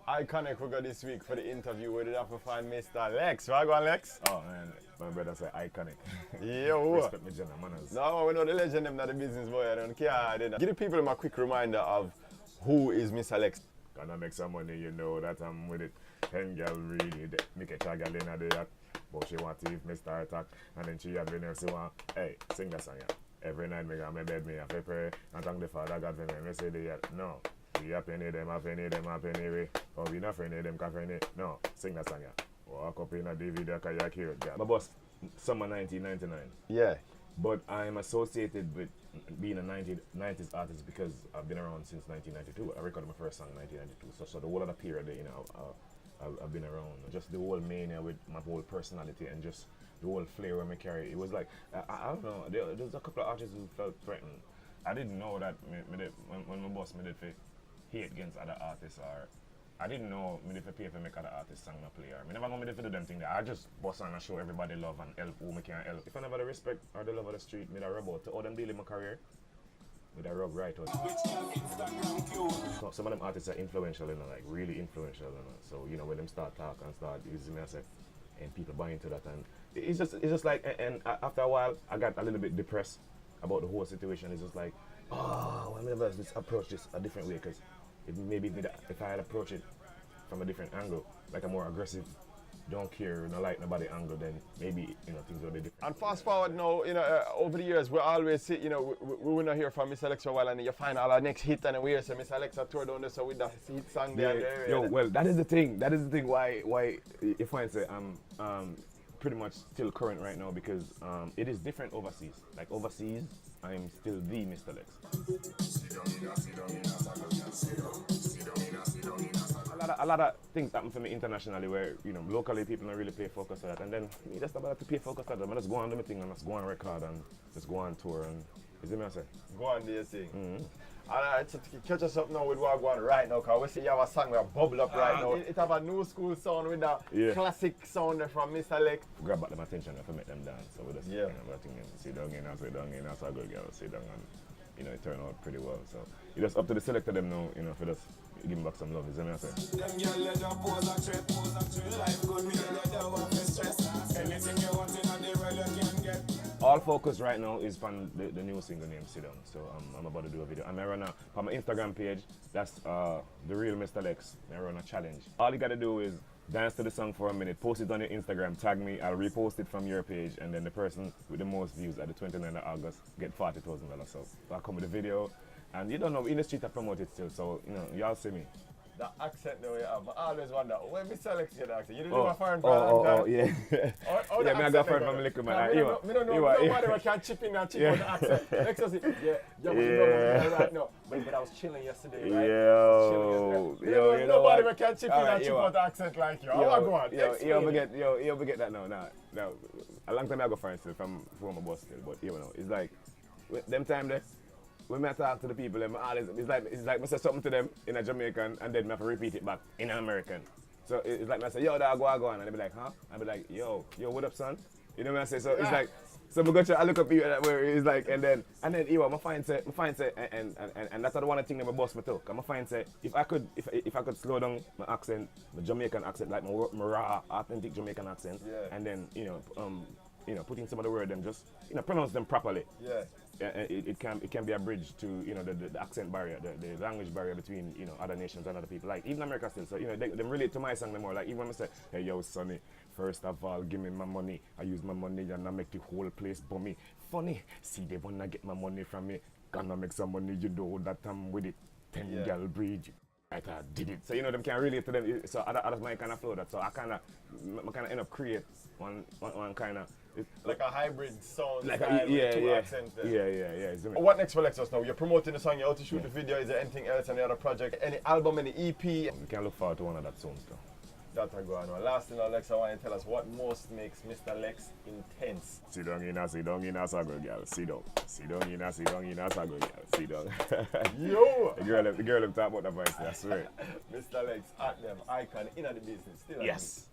Iconic we got this week for the interview. We did have to find Mr. Lex. Where you going, Lex? Oh man, my brother say iconic. Yo. Respect me general manners. No, we know the legend, them not the business boy. I don't care. I didn't. Give the people a quick reminder of who is Mr. Lex. Gonna make some money, you know that I'm with it. 10 girl really, make a child girl in a day. But she want to if me start attack. And then she have been there, she want, hey, sing that song, yeah. Every night me go my bed, me have to pray. And thank the Father God for me. Me say the yeah, no. We have any them, have any them, have any way. Or we not friendly them, can friendly. No, sing that song, yeah. Walk up in a DVD, cause you're cute, girl. My boss, summer 1999. Yeah. But I'm associated with being a 90s artist because I've been around since 1992. I recorded my first song in 1992. So the whole of the period, you know, I've been around. Just the whole mania with my whole personality and just the whole flair I carry. It was like, I don't know, there's a couple of artists who felt threatened. I didn't know that when my boss made it for hate against other artists, or I didn't know me if I pay for make other artists song no play, or I never know me if I do them thing there. I just boss on and show everybody love and help who me can help. If I never the respect or the love of the street, me da rub out to all them deal in my career. With a rub right out. So some of them artists are influential, you know, like really influential, you know. So, you know, when them start talk and start using me, I say, and people buy into that, and it's just like, and after a while, I got a little bit depressed about the whole situation. It's just like, oh, well, maybe let's approach this a different way, because if I had approached it from a different angle, like a more aggressive, don't care, no like nobody angle, then maybe, you know, things will be different. And fast forward now, you know, over the years, we always see, you know, we will not hear from Mr. Lex for a while, and then you find our next hit, and then we hear say Mr. Lex tour down there, so with that hit song there. Yeah. Yo, well, that is the thing. That is the thing why if I say I'm pretty much still current right now, because it is different overseas. Like overseas, I'm still the Mr. Lex. A lot of things happen for me internationally where, you know, locally people don't really pay focus on that, and then me just about to pay focus on that. I just go on do my thing and just go on record and just go on tour, and you see me I say? Go on do your thing. Alright, so to catch us up now with what we're going right now, because we see you have a song that bubble up right now. It have a new school sound with the classic sound from Mr. Lex. Grab back them attention and make them dance. So we just, you know, sit down in, sit down in, that's a good girl, sit down, and, you know, it turned out pretty well. So it's just up to the selector them now, you know, for just give them back some love, is what I say? All focus right now is on the new single named Sit Down. So I'm about to do a video. I'm gonna run on my Instagram page, that's the real Mr. Lex. I run a challenge. All you gotta do is dance to the song for a minute, post it on your Instagram, tag me, I'll repost it from your page, and then the person with the most views at the 29th of August get $40,000. So I'll come with a video, and you don't know, in the street I promote it still, so you know, y'all see me. The accent that we have, I always wonder, when Mr. Lex get the accent? You didn't do a foreign for a long time? Yeah. Yeah, I got foreign from liquor, man. I don't know, nobody can chip in and chip on the accent. Lex just right now. But I was chilling yesterday, right? Yo, nobody can chip in and chip on the accent like you. How go on? You forget that now. Now, a long time I go foreign still from my boss still, but you know, it's like, them time there, when I talk to the people, it's like I say something to them in a Jamaican, and then I have to repeat it back in an American. So it's like I say, yo, dog, go on, and they be like, huh? I be like, yo, what up, son? You know what I say? So it's like, so I look up here where it's like, and then my find say, and that's the one thing that my boss me too. Cause my find say, if I could slow down my accent, my Jamaican accent, like my raw, authentic Jamaican accent, and then put in some of the words and just pronounce them properly. Yeah. It can be a bridge to the accent barrier, the language barrier between other nations and other people. Like even America still, so they relate to my song more. Like even when I say, hey yo Sonny, first of all give me my money, I use my money and I make the whole place bummy. Funny, see they wanna get my money from me, gonna make some money, you know that I'm with it. 10 girl breed. I did it. So them can relate to them. So that's my kind of flow that. So I kind of end up create one kind of like a hybrid sound like style with two accents there. Yeah. What next for Lexus now? You're promoting the song, you're out to shoot the video. Is there anything else, any other project, any album, any EP? We can look forward to one of that soon still. That I go on. Last thing, Alex, I want you to tell us what most makes Mr. Lex intense. Sit down in a sago girl. Sit down in a sago girl. Sit down. Yo! The girl them talk about the voice, I swear. Mr. Lex, at them, icon, in the business. Still yes.